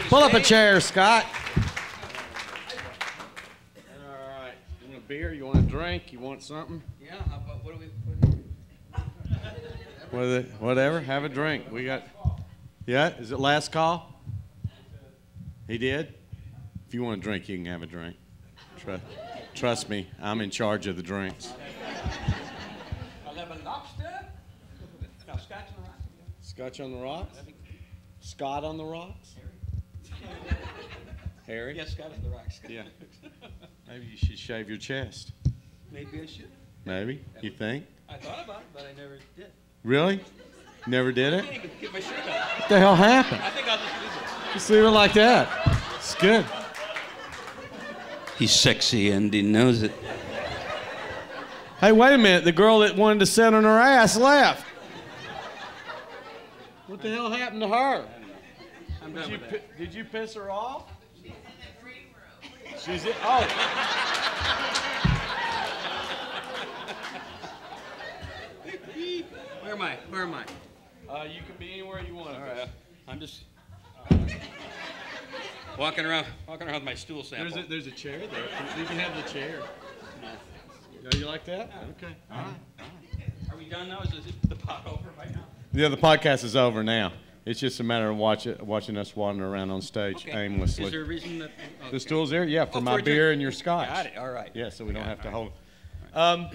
Pull up a chair, Scott. All right. You want a beer? You want a drink? You want something? Yeah. How about what do we put here? Whatever. Have a drink. We got. Yeah. Is it last call? He did. If you want a drink, you can have a drink. Trust me, I'm in charge of the drinks. I'll have a lobster. No, scotch on the rocks. Scotch on the rocks? Scott on the rocks? Harry? Yes, scotch on the rocks. Yeah. Maybe you should shave your chest. Maybe I should. Maybe? You think? I thought about it, but I never did. Really? Never did it? I can't even get my shirt on. What the hell happened? I think I'll just leave it. Just leave it like that. It's good. He's sexy and he knows it. Hey, wait a minute. The girl that wanted to sit on her ass left. What the hell happened to her? I'm done with that. Did you piss her off? She's in the green room. She's in. Oh. Where am I? Where am I? You can be anywhere you want. All right. I'm just walking around with my stool sample. There's a chair there. You can have the chair. Oh, you like that? Okay. All right. Are we done now? Is the pot over right now? Yeah, the podcast is over now. It's just a matter of watching us wandering around on stage aimlessly. Is there a reason that... Okay. The stool's there? Yeah, for my beer and your scotch. Got it. All right. Yeah, so we don't have to hold it.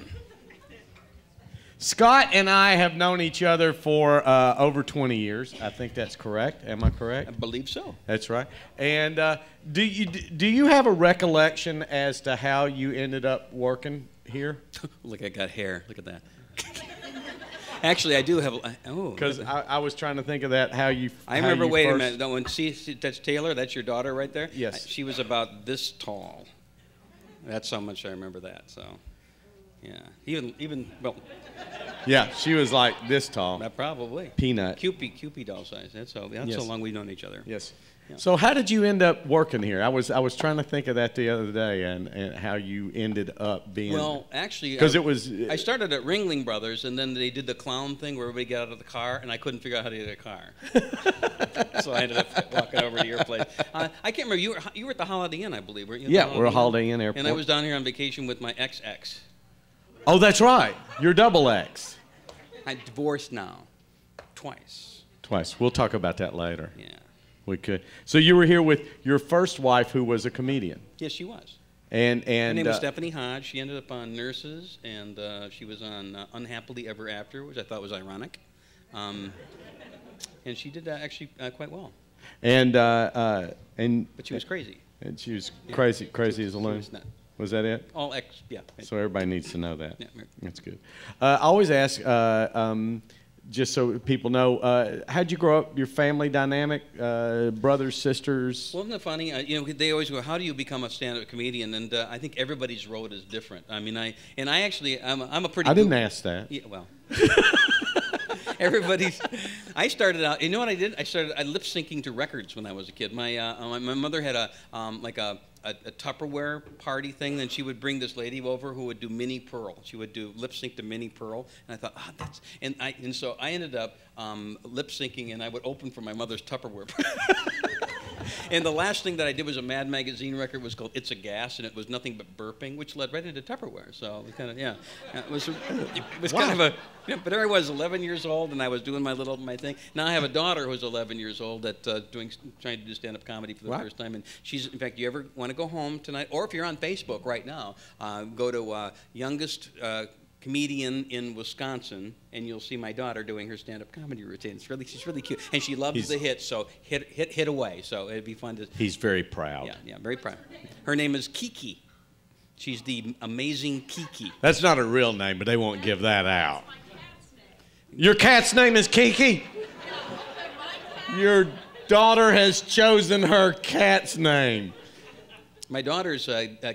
Scott and I have known each other for over 20 years. I think that's correct. Am I correct? I believe so. That's right. And do you have a recollection as to how you ended up working here? Look, I got hair. Look at that. Actually, I do have. Oh. Because I was trying to think of that. How you? I remember. Wait a minute. No, when that's Taylor. That's your daughter right there. Yes. She was about this tall. That's how much I remember that. So, yeah. Even well. Yeah, she was like this tall. Probably. Peanut. Cupid doll size. That's how long we've known each other. Yes. Yeah. So how did you end up working here? I was trying to think of that the other day, and how you ended up being. Well, actually, because it was. I started at Ringling Brothers, and then they did the clown thing where everybody got out of the car, and I couldn't figure out how to get a car. So I ended up walking over to your place. I can't remember. You were at the Holiday Inn, I believe, weren't you? Yeah, we're a Holiday Inn airport. And I was down here on vacation with my ex. Oh, that's right. You're double X. I'm divorced now. Twice. We'll talk about that later. Yeah. We could. So you were here with your first wife, who was a comedian. Yes, she was. And her name was Stephanie Hodge. She ended up on Nurses, and she was on Unhappily Ever After, which I thought was ironic. And she did actually quite well. But she was crazy. And she was crazy as a loon. Was that it? All X, yeah. So everybody needs to know that. Yeah, that's good. I always ask, just so people know, how'd you grow up? Your family dynamic, brothers, sisters? Well, isn't it funny? They always go, "How do you become a stand-up comedian?" And I think everybody's road is different. I mean, I'm a pretty. I didn't ask that. Yeah, well. I started out. You know what I did? I lip syncing to records when I was a kid. My mother had a Tupperware party thing. Then she would bring this lady over who would do Minnie Pearl. She would do lip sync to Minnie Pearl, and I thought, and so I ended up lip syncing, and I would open for my mother's Tupperware party. And the last thing that I did was a Mad Magazine record was called "It's a Gas," and it was nothing but burping, which led right into Tupperware. So it was kind of it was kind of a. Yeah, but there I was, 11 years old, and I was doing my thing. Now I have a daughter who's 11 years old that trying to do stand-up comedy for the first time, and she's. In fact, you ever want to go home tonight, or if you're on Facebook right now, go to youngest. Comedian in Wisconsin, and you'll see my daughter doing her stand-up comedy routine. She's really cute, and she loves the hits. So hit away. So it'd be fun to. He's very proud. Yeah, very proud. Her name is Kiki. She's the amazing Kiki. That's not a real name, but they won't give that out. Your cat's name is Kiki? Your daughter has chosen her cat's name. My daughter's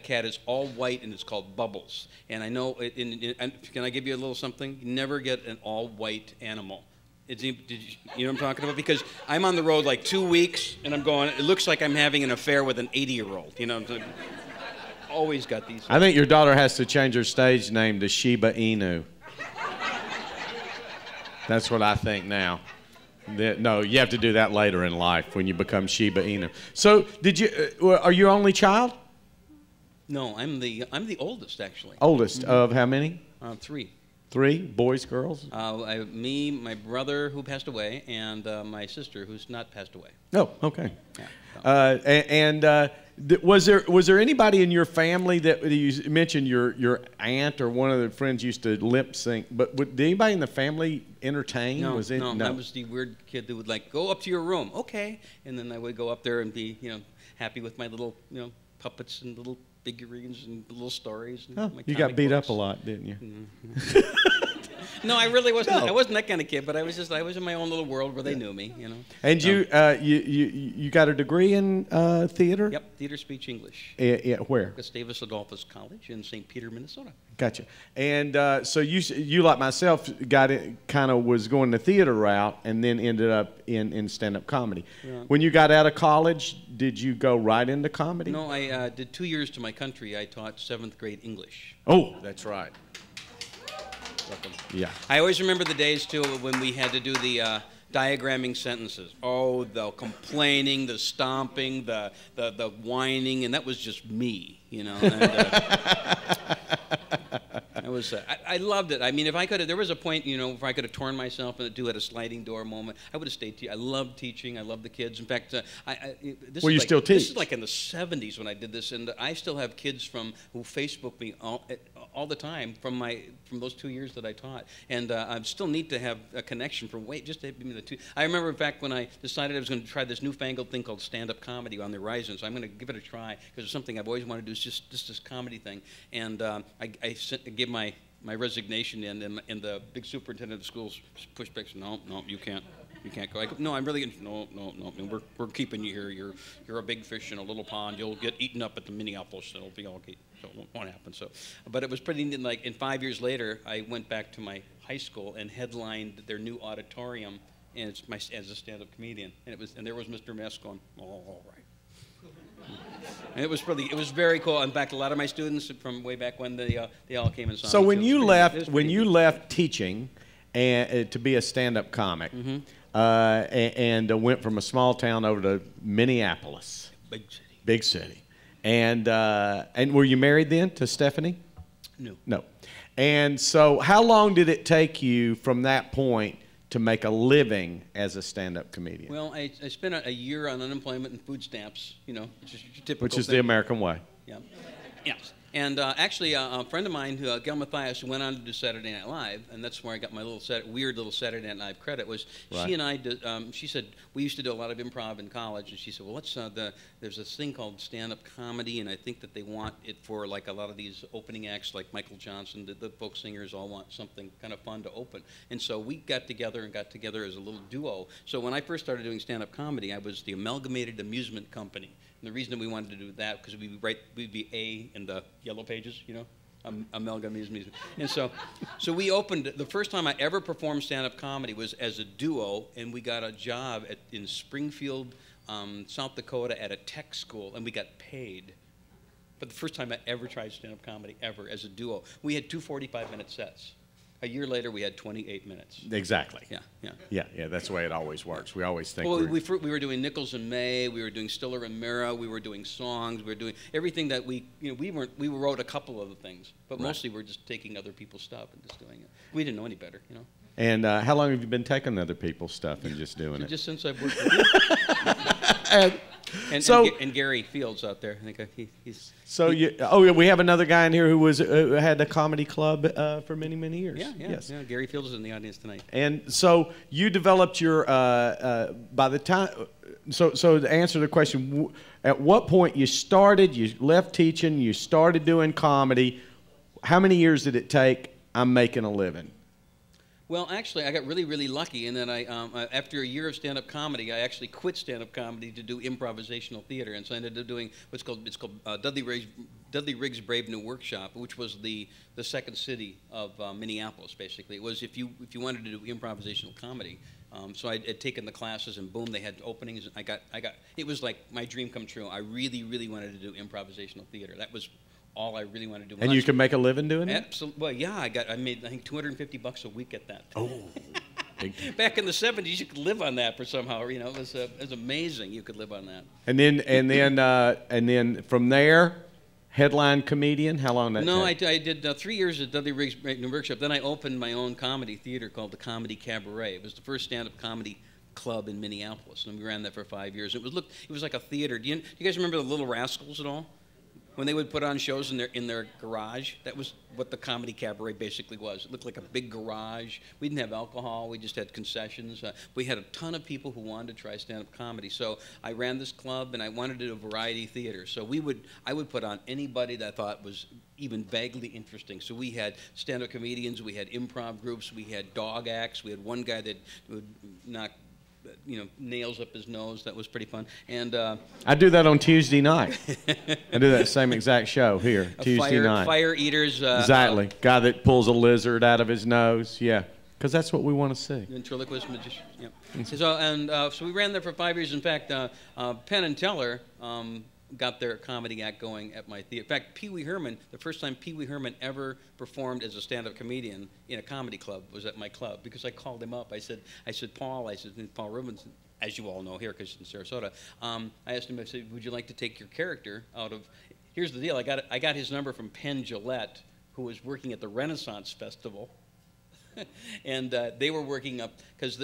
cat is all white, and it's called Bubbles. And I know, can I give you a little something? You never get an all-white animal. You know what I'm talking about? Because I'm on the road like 2 weeks, and I'm going, it looks like I'm having an affair with an 80-year-old. You know, always got these. I think your daughter has to change her stage name to Shiba Inu. That's what I think now. No, you have to do that later in life when you become Sheba Inu. So, are you your only child? No, I'm the oldest actually. Oldest of how many? 3. 3 boys, girls? Me, my brother who passed away, and my sister who's not passed away. Oh, okay. Yeah, Was there anybody in your family that you mentioned your aunt or one of the friends used to lip sync? But did anybody in the family entertain? No, No. I was the weird kid that would like go up to your room, okay, and then I would go up there and be happy with my little puppets and little figurines and little stories. And Oh, my you got comic beat books. up a lot, didn't you? No, I really wasn't. No. I wasn't that kind of kid, but I was in my own little world where they knew me, And you got a degree in theater? Yep, theater, speech, English. Where? Gustavus Adolphus College in St. Peter, Minnesota. Gotcha. And so you like myself was going the theater route and then ended up in stand-up comedy. Yeah. When you got out of college, did you go right into comedy? No, I did 2 years to my country. I taught 7th grade English. Oh, that's right. Yeah. I always remember the days too when we had to do the diagramming sentences. Oh, the complaining, the stomping, the whining, and that was just me, And, I loved it. I mean, if I could have, there was a point, if I could have torn myself and do at a sliding door moment, I would have stayed. I loved teaching. I loved the kids. In fact, Well, you still teach. This is like in the 70s when I did this, and I still have kids who Facebook me all the time from those 2 years that I taught, and I'm still neat to have a connection just to be the two. I remember, in fact, when I decided I was going to try this newfangled thing called stand-up comedy on the horizon, so I'm going to give it a try because it's something I've always wanted to do. Is just this comedy thing, and I gave my resignation in, and the big superintendent of the schools pushed back. Said, no, you can't go. I go, no, I'm really going to, no, we're keeping you here. You're a big fish in a little pond. You'll get eaten up at the Minneapolis. It'll be all okay. So it won't happen. So, but it was pretty neat. Like, and 5 years later, I went back to my high school and headlined their new auditorium as a stand-up comedian. And there was Mr. Mess going, oh, all right. And it was very cool. In fact, a lot of my students from way back when they all came and saw me. So when you left teaching and to be a stand-up comic, and went from a small town over to Minneapolis, big city, and were you married then to Stephanie? No. And so how long did it take you from that point to make a living as a stand-up comedian? Well, I spent a year on unemployment and food stamps, which is the American way. Yeah. Yes. And actually, a friend of mine, Gail Mathias, who went on to do Saturday Night Live, and that's where I got my weird little Saturday Night Live credit, was right. She and I did, she said, we used to do a lot of improv in college, and she said, well, there's this thing called stand-up comedy, and I think that they want it for like a lot of these opening acts like Michael Johnson, the folk singers all want something kind of fun to open. And so we got together as a little duo. So when I first started doing stand-up comedy, I was the Amalgamated Amusement Company. And the reason that we wanted to do that, because we'd be A in the yellow pages, amalgamation. And so we opened, the first time I ever performed stand-up comedy was as a duo, and we got a job in Springfield, South Dakota at a tech school, and we got paid. But the first time I ever tried stand-up comedy, ever, as a duo. We had 2 45-minute sets. A year later, we had 28 minutes. Exactly. Yeah. That's the way it always works. We always think. Well, we were doing Nichols and May. We were doing Stiller and Mira. We were doing songs. We were doing everything that we wrote a couple of the things, but right. Mostly we're just taking other people's stuff and just doing it. We didn't know any better, And how long have you been taking other people's stuff and just doing it? Just since I've worked with you. And Gary Fields out there, I think he's. So we have another guy in here who had a comedy club for many years. Yeah. Gary Fields is in the audience tonight. And so you developed your by the time. So to answer the question, at what point you left teaching, you started doing comedy. How many years did it take? I'm making a living. Well, actually, I got really, really lucky in that after a year of stand-up comedy, I actually quit stand-up comedy to do improvisational theater, and so I ended up doing it's called Dudley Riggs' Brave New Workshop, which was the second city of Minneapolis. Basically, it was if you wanted to do improvisational comedy. So I'd taken the classes, and boom, they had openings. And I got it was like my dream come true. I really, really wanted to do improvisational theater. That was all I really wanted to do. And you can make a living doing it? Absolutely. Well, yeah, I made I think $250 a week at that. Oh, Back in the 70s, you could live on that for somehow. You know, it was amazing. You could live on that. And then from there, headline comedian. How long that? No, take? I did 3 years at Dudley Riggs Workshop. Then I opened my own comedy theater called the Comedy Cabaret. It was the first stand-up comedy club in Minneapolis, and we ran that for 5 years. It was like a theater. Do you guys remember the Little Rascals at all? When they would put on shows in their garage, that was what the Comedy Cabaret basically was. It looked like a big garage. We didn't have alcohol. We just had concessions. We had a ton of people who wanted to try stand-up comedy. So I ran this club, and I wanted to do a variety theater. So I would put on anybody that I thought was even vaguely interesting. So we had stand-up comedians. We had improv groups. We had dog acts. We had one guy that would knock nails up his nose. That was pretty fun. And I do that on Tuesday night. I do that same exact show here, Tuesday night. Fire eaters. Exactly. Guy that pulls a lizard out of his nose. Yeah. Because that's what we want to see. Ventriloquist magician. Yeah. So we ran there for 5 years. In fact, Penn and Teller got their comedy act going at my theater. In fact, Pee Wee Herman, the first time Pee Wee Herman ever performed as a stand-up comedian in a comedy club was at my club, because I called him up. I said, Paul Rubens, as you all know here, because it's in Sarasota. I asked him, I said, would you like to take your character out of? Here's the deal. I got his number from Penn Jillette, who was working at the Renaissance Festival. And they were working up, because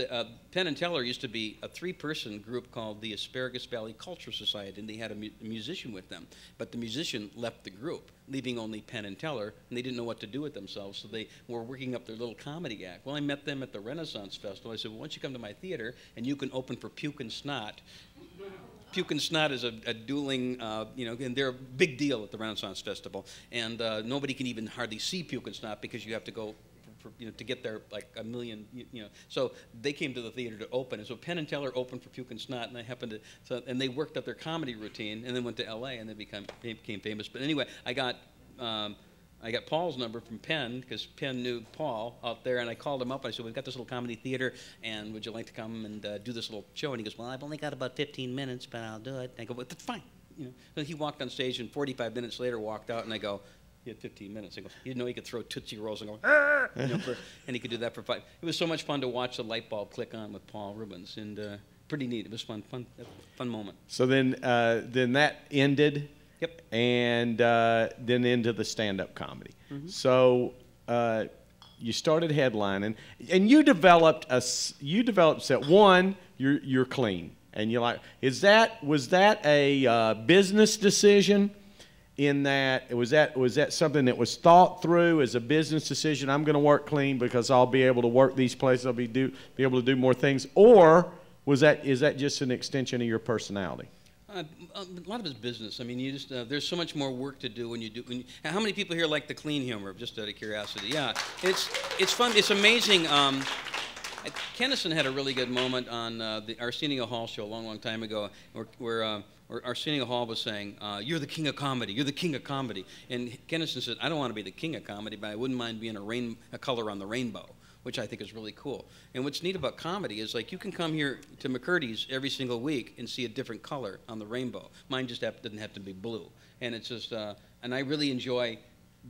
Penn and Teller used to be a 3-person group called the Asparagus Valley Culture Society, and they had a musician with them. But the musician left the group, leaving only Penn and Teller, and they didn't know what to do with themselves, so they were working up their little comedy act. Well, I met them at the Renaissance Festival. I said, well, why don't you come to my theater, and you can open for Puke and Snot. Puke and Snot is a dueling, and they're a big deal at the Renaissance Festival. And nobody can even hardly see Puke and Snot because you have to go to get there like a million, So they came to the theater to open, and so Penn and Teller opened for Puke and Snot, and I happened to, and they worked up their comedy routine, and then went to L.A. and they became famous. But anyway, I got Paul's number from Penn, because Penn knew Paul out there, and I called him up. I said, we've got this little comedy theater, and would you like to come and do this little show? And he goes, well, I've only got about 15 minutes, but I'll do it. And I go, well, that's fine. So he walked on stage, and 45 minutes later walked out, and I go, he had 15 minutes. I go, you know, he could throw Tootsie Rolls and go, ah! And he could do that for 5. It was so much fun to watch the light bulb click on with Paul Rubens, and pretty neat. It was fun moment. So then that ended. Yep. And then into the stand-up comedy. Mm-hmm. So you started headlining, and you developed set one. You're clean, and you're like, was that a business decision? In that was that something that was thought through as a business decision? I'm going to work clean because I'll be able to work these places. I'll be able to do more things. Or is that just an extension of your personality? A lot of it's business. I mean, you just there's so much more work to do when you do. How many people here like the clean humor? Just out of curiosity. Yeah, it's fun. It's amazing. Kennison had a really good moment on the Arsenio Hall show a long time ago, where Arsenio Hall was saying, "You're the king of comedy. You're the king of comedy." And Kennison said, "I don't want to be the king of comedy, but I wouldn't mind being a color on the rainbow," which I think is really cool. And what's neat about comedy is, like, you can come here to McCurdy's every single week and see a different color on the rainbow. Mine just doesn't have to be blue. And it's just, and I really enjoy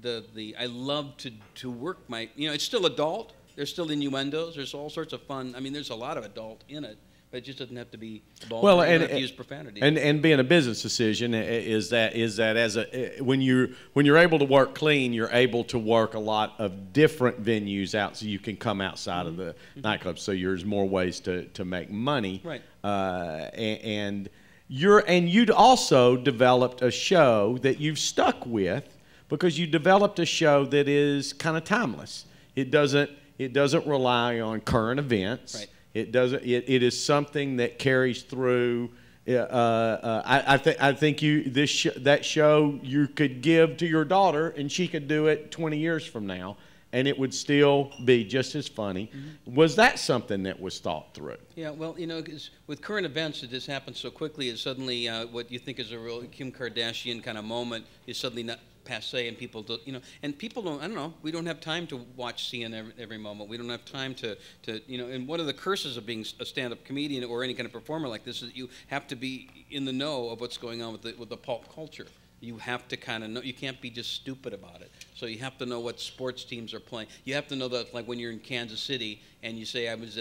I love to work it's still adult. There's still innuendos. There's all sorts of fun. I mean, there's a lot of adult in it, but it just doesn't have to be adult. Well, and have to use profanity. And being a business decision is that as when you're able to work clean, you're able to work a lot of different venues out, so you can come outside of the nightclub. So there's more ways to make money. Right. And you'd also developed a show that you've stuck with, because you developed a show that is kind of timeless. It doesn't rely on current events. Right. It is something that carries through. I think that show you could give to your daughter, and she could do it 20 years from now, and it would still be just as funny. Mm-hmm. Was that something that was thought through? Yeah, well, 'cause with current events, it just happens so quickly. Is suddenly what you think is a real Kim Kardashian kind of moment is suddenly not passe, and people don't, and people don't. I don't know. We don't have time to watch CNN every moment. We don't have time to. And one of the curses of being a stand-up comedian or any kind of performer like this is that you have to be in the know of what's going on with the pulp culture. You have to kind of know. You can't be just stupid about it. So you have to know what sports teams are playing. You have to know that, like when you're in Kansas City and you say, I was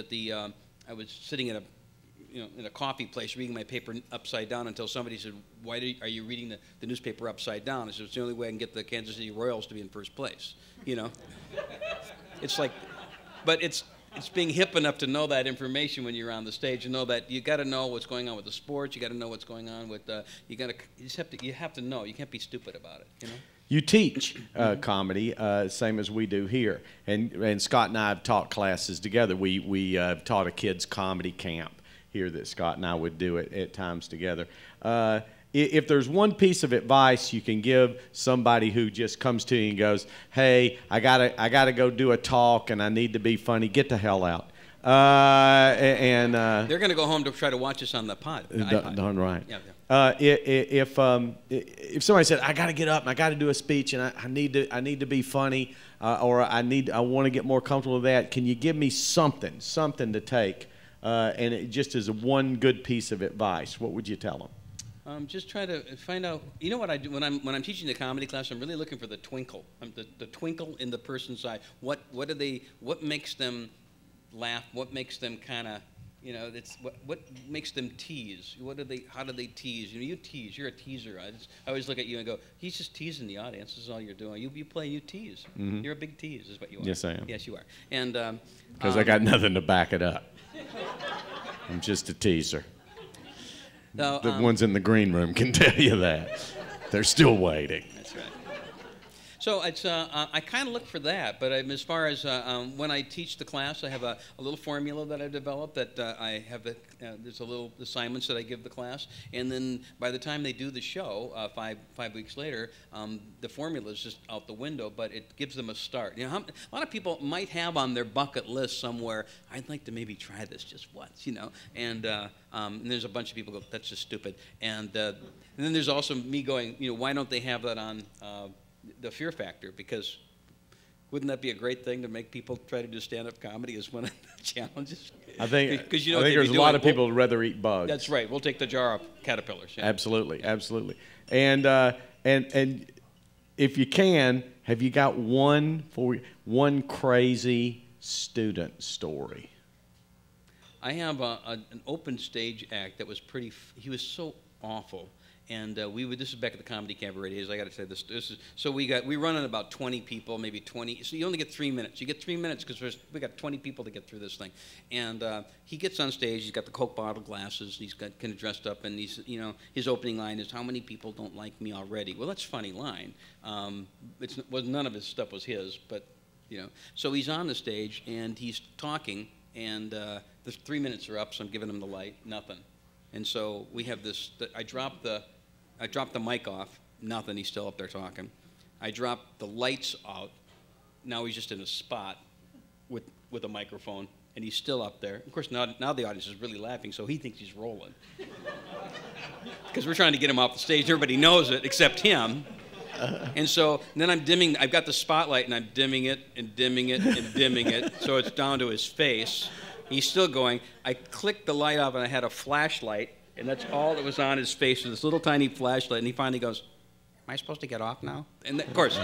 sitting at in a coffee place reading my paper upside down until somebody said, why are you reading the newspaper upside down? I said, it's the only way I can get the Kansas City Royals to be in first place, It's like, but it's being hip enough to know that information when you're on the stage and know that you got to know what's going on with the sports. You got to know what's going on with you have to know. You can't be stupid about it. You teach comedy, same as we do here, and Scott and I have taught classes together. We taught a kids comedy camp here that Scott and I would do it at times together. If there's one piece of advice you can give somebody who just comes to you and goes, "Hey, I gotta go do a talk and I need to be funny," get the hell out. They're going to go home to try to watch us on the iPod. Darn right. Yeah. If somebody said, "I got to get up and I got to do a speech and I need to be funny," or I want to get more comfortable with that, can you give me something to take? And it just as one good piece of advice, what would you tell them? Just try to find out. You know what I do when I'm teaching the comedy class? I'm really looking for the twinkle. The twinkle in the person's eye. What makes them laugh? What makes them kind of, what makes them tease? How do they tease? You tease. You're a teaser. I always look at you and go, he's just teasing the audience. This is all you're doing. You play, you tease. Mm-hmm. You're a big tease, is what you are. Yes, I am. Yes, you are. And because I got nothing to back it up. I'm just a teaser. So, the ones in the green room can tell you that. They're still waiting. That's right. So it's I kind of look for that, but as far as when I teach the class, I have a little formula that I've developed that I have. There's a little assignments that I give the class, and then by the time they do the show, 5 weeks later, the formula is just out the window, but it gives them a start. A lot of people might have on their bucket list somewhere, I'd like to maybe try this just once, and there's a bunch of people go, that's just stupid, and then there's also me going, why don't they have that on the fear factor? Because wouldn't that be a great thing to make people try to do stand-up comedy as one of the challenges? I think there's a lot of people who'd rather eat bugs. That's right. We'll take the jar of caterpillars. Yeah. Absolutely, absolutely. And if you can, have you got one crazy student story? I have an open stage act that was he was so awful. And this is back at the Comedy Cabaret days. I got to say this. We run on about 20 people, maybe 20. So you only get 3 minutes. You get 3 minutes because we got 20 people to get through this thing. And he gets on stage. He's got the Coke bottle glasses. He's got kind of dressed up, and his opening line is, "How many people don't like me already?" Well, that's a funny line. None of his stuff was his, but So he's on the stage and he's talking, and the 3 minutes are up. So I'm giving him the light. Nothing. And so we have this. I dropped the mic off. Nothing. He's still up there talking. I dropped the lights out. Now he's just in a spot with a microphone, and he's still up there. Of course, now the audience is really laughing, so he thinks he's rolling. Because we're trying to get him off the stage. Everybody knows it except him. And so then I've got the spotlight, and I'm dimming it and dimming it and dimming it, so it's down to his face. He's still going. I clicked the light off, and I had a flashlight, and that's all that was on his face, was this little tiny flashlight. And he finally goes, "Am I supposed to get off now?" And of course,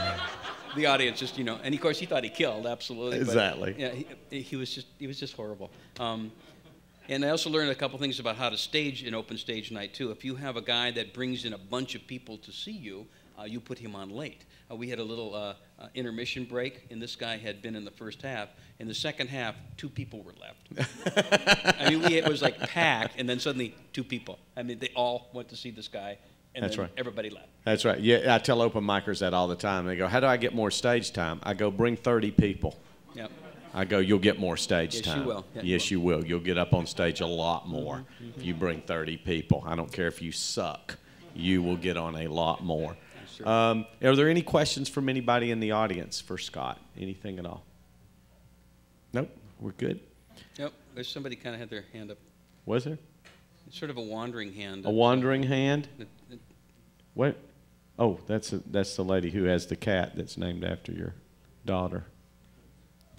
the audience just, and of course he thought he killed, absolutely. Exactly. But, yeah, he was just horrible. And I also learned a couple things about how to stage an open stage night too. If you have a guy that brings in a bunch of people to see you, you put him on late. We had a little intermission break, and this guy had been in the first half. In the second half, 2 people were left. I mean, it was like packed, and then suddenly 2 people. I mean, they all went to see this guy, and That's then right. everybody left. That's right. Yeah, I tell open micers that all the time. They go, "How do I get more stage time?" I go, "Bring 30 people." Yep. I go, "You'll get more stage Yes, time." you will. Yeah, Yes, you will. You'll get up on stage a lot more if you bring 30 people. I don't care if you suck. You will get on a lot more. Sure. Are there any questions from anybody in the audience for Scott? Anything at all? Nope. We're good. Yep. There's somebody kind of had their hand up. Was there? It's sort of a wandering hand. A wandering hand? It- What? Oh, that's the lady who has the cat that's named after your daughter.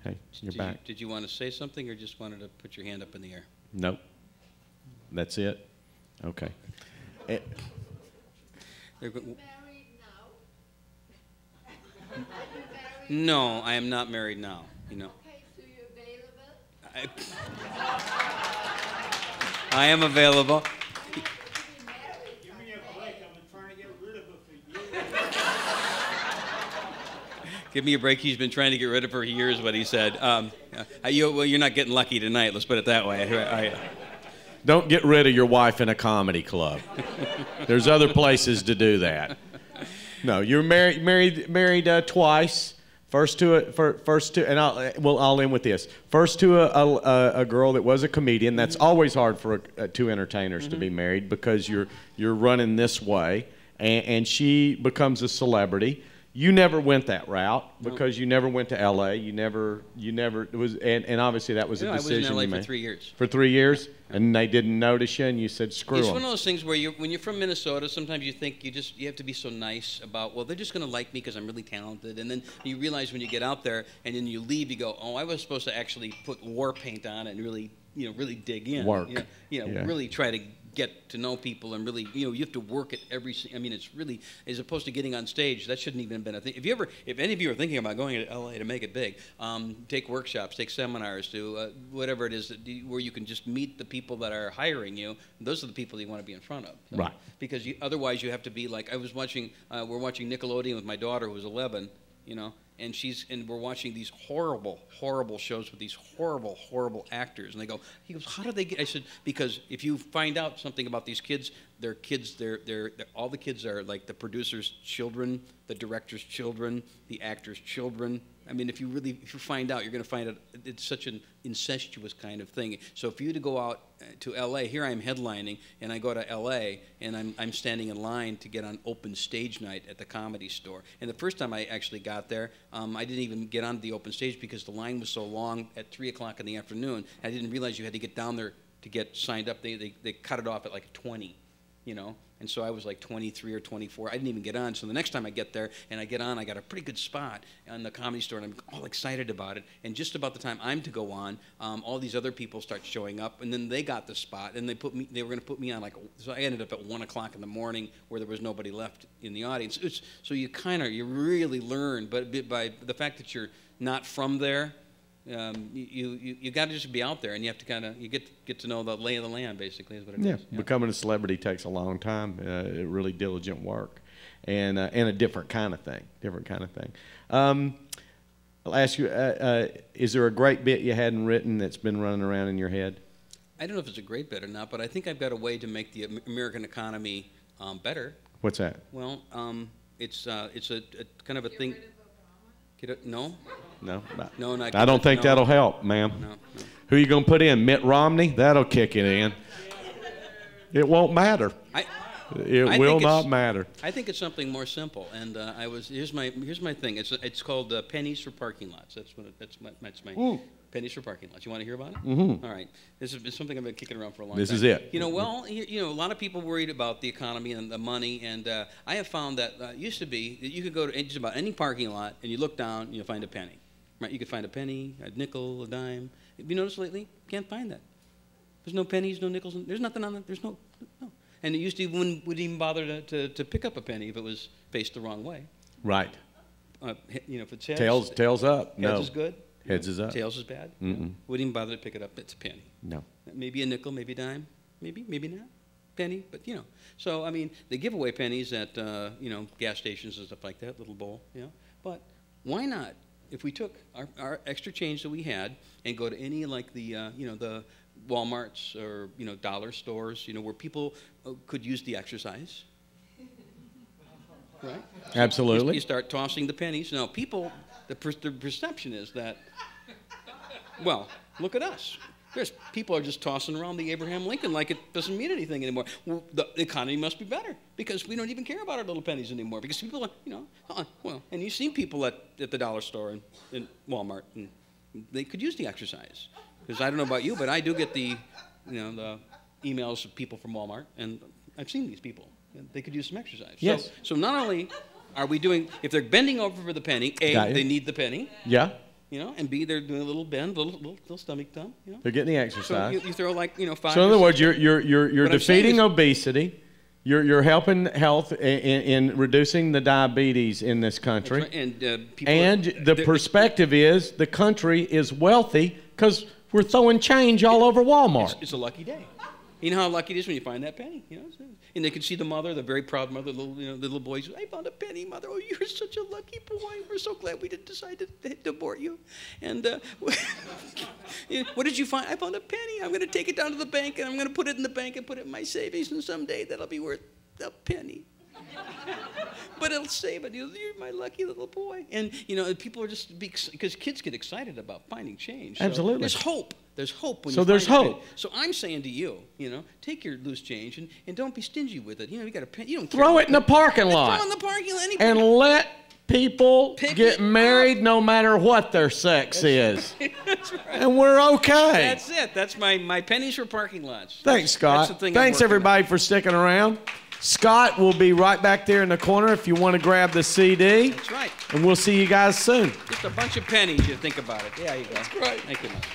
Hey, you're back. Did you want to say something, or just wanted to put your hand up in the air? Nope. That's it? Okay. They're go- Married now? No, I am not married now. You know. Okay, so you're available? I am available. Give me a break. I've been trying to get rid of her for years. Give me a break. He's been trying to get rid of her for years, what he said. Well, you're not getting lucky tonight. Let's put it that way. Don't get rid of your wife in a comedy club. There's other places to do that. No, you're married twice. First to, and I'll end with this. First to a girl that was a comedian. That's always hard for two entertainers to be married because you're running this way, and she becomes a celebrity. You never went that route because you never went to L.A. You never it was, and obviously that was a decision I was in you L.A. made. for 3 years. For 3 years, and they didn't notice you, and you said screw them. It's one of those things where when you're from Minnesota, sometimes you think you have to be so nice about, well, they're just going to like me because I'm really talented, and then you realize when you get out there and then you leave, you go, oh, I was supposed to actually put war paint on it and really dig in, work, really try to get to know people and really, you have to work at it's really, as opposed to getting on stage, that shouldn't even have been a thing. If any of you are thinking about going to LA to make it big, take workshops, take seminars, do whatever it is where you can just meet the people that are hiring you. Those are the people you want to be in front of. So, right. Because otherwise you have to be like, we're watching Nickelodeon with my daughter who's 11, and we're watching these horrible, horrible shows with these horrible, horrible actors. And he goes, how do they get? I said, because if you find out something about these kids, they're all the kids are like the producer's children, the director's children, the actor's children. I mean, if you find out, you're going to find out it's such an incestuous kind of thing. So if you to go out to L.A., here I am headlining, and I go to L.A., and I'm standing in line to get on open stage night at the Comedy Store. And the first time I actually got there, I didn't even get onto the open stage because the line was so long at 3 o'clock in the afternoon. I didn't realize you had to get down there to get signed up. They cut it off at like 20, And so I was like 23 or 24. I didn't even get on. So the next time I get there and I get on, I got a pretty good spot on the Comedy Store, and I'm all excited about it. And just about the time I'm to go on, all these other people start showing up, and then they got the spot, and they were going to put me on so I ended up at 1 o'clock in the morning where there was nobody left in the audience. So you really learn, but by the fact that you're not from there, you got to just be out there, and you have to you get to know the lay of the land. Basically, is what it is. Yeah, becoming a celebrity takes a long time, really diligent work, and a different kind of thing. I'll ask you: is there a great bit you hadn't written that's been running around in your head? I don't know if it's a great bit or not, but I think I've got a way to make the American economy better. What's that? Well, it's a kind of a thing. No. No, not I don't think that'll help, ma'am. No. Who are you going to put in? Mitt Romney? That'll kick it in. It won't matter. It will not matter. I think it's something more simple. And here's my thing. It's called pennies for parking lots. That's my pennies for parking lots. You want to hear about it? Mm-hmm. All right. This is something I've been kicking around for a long time. This is it. A lot of people worried about the economy and the money, and I have found that used to be that you could go to just about any parking lot and you look down and you'll find a penny. Right? You could find a penny, a nickel, a dime. Have you noticed lately? Can't find that. There's no pennies, no nickels. There's nothing on it. There's no. And it used to wouldn't even bother to pick up a penny if it was faced the wrong way. Right. If it's heads, tails up. Heads is good. Heads is up. Tails is bad. Mm-mm. Wouldn't even bother to pick it up. It's a penny. No. Maybe a nickel, maybe a dime, maybe not. Penny, but So they give away pennies at gas stations and stuff like that, little bowl. But why not? If we took our extra change that we had and go to any like the the Walmarts or dollar stores, where people could use the exercise, right? Absolutely. You start tossing the pennies. Now, people, the perception is that, well, look at us. People are just tossing around the Abraham Lincoln like it doesn't mean anything anymore. Well, the economy must be better because we don't even care about our little pennies anymore. Because people are, and you've seen people at the dollar store and in Walmart, and they could use the exercise. Because I don't know about you, but I do get the emails of people from Walmart, and I've seen these people. They could use some exercise. Yes. So not only are we doing, if they're bending over for the penny, A, they need the penny. Yeah. And B, they're doing a little bend, little stomach dump. They're getting the exercise. So you throw 5. So in other words, you're defeating obesity. You're helping health in reducing the diabetes in this country. Right. And The perspective is the country is wealthy because we're throwing change all over Walmart. It's a lucky day. You know how lucky it is when you find that penny, you know? And they can see the mother, the very proud mother, the little boys. I found a penny, mother. Oh, you're such a lucky boy. We're so glad we didn't decide to abort you. And what did you find? I found a penny. I'm going to take it down to the bank, and I'm going to put it in the bank and put it in my savings, and someday that'll be worth a penny. But it'll save it. You're my lucky little boy. And, people are just, because kids get excited about finding change. So Absolutely. There's hope. There's hope when so you there's find hope. So I'm saying to you, take your loose change and don't be stingy with it. You got a penny. You don't Throw it in the parking lot. Throw it in the parking lot. And let people Pick get it married up. no matter what their sex is. That's right. And we're okay. That's it. That's my pennies for parking lots. Thanks, Scott. That's the thing I'm Thanks, working everybody, for sticking around. Scott will be right back there in the corner if you want to grab the CD. That's right. And we'll see you guys soon. Just a bunch of pennies, you think about it. Yeah, you go. That's right. Thank you much.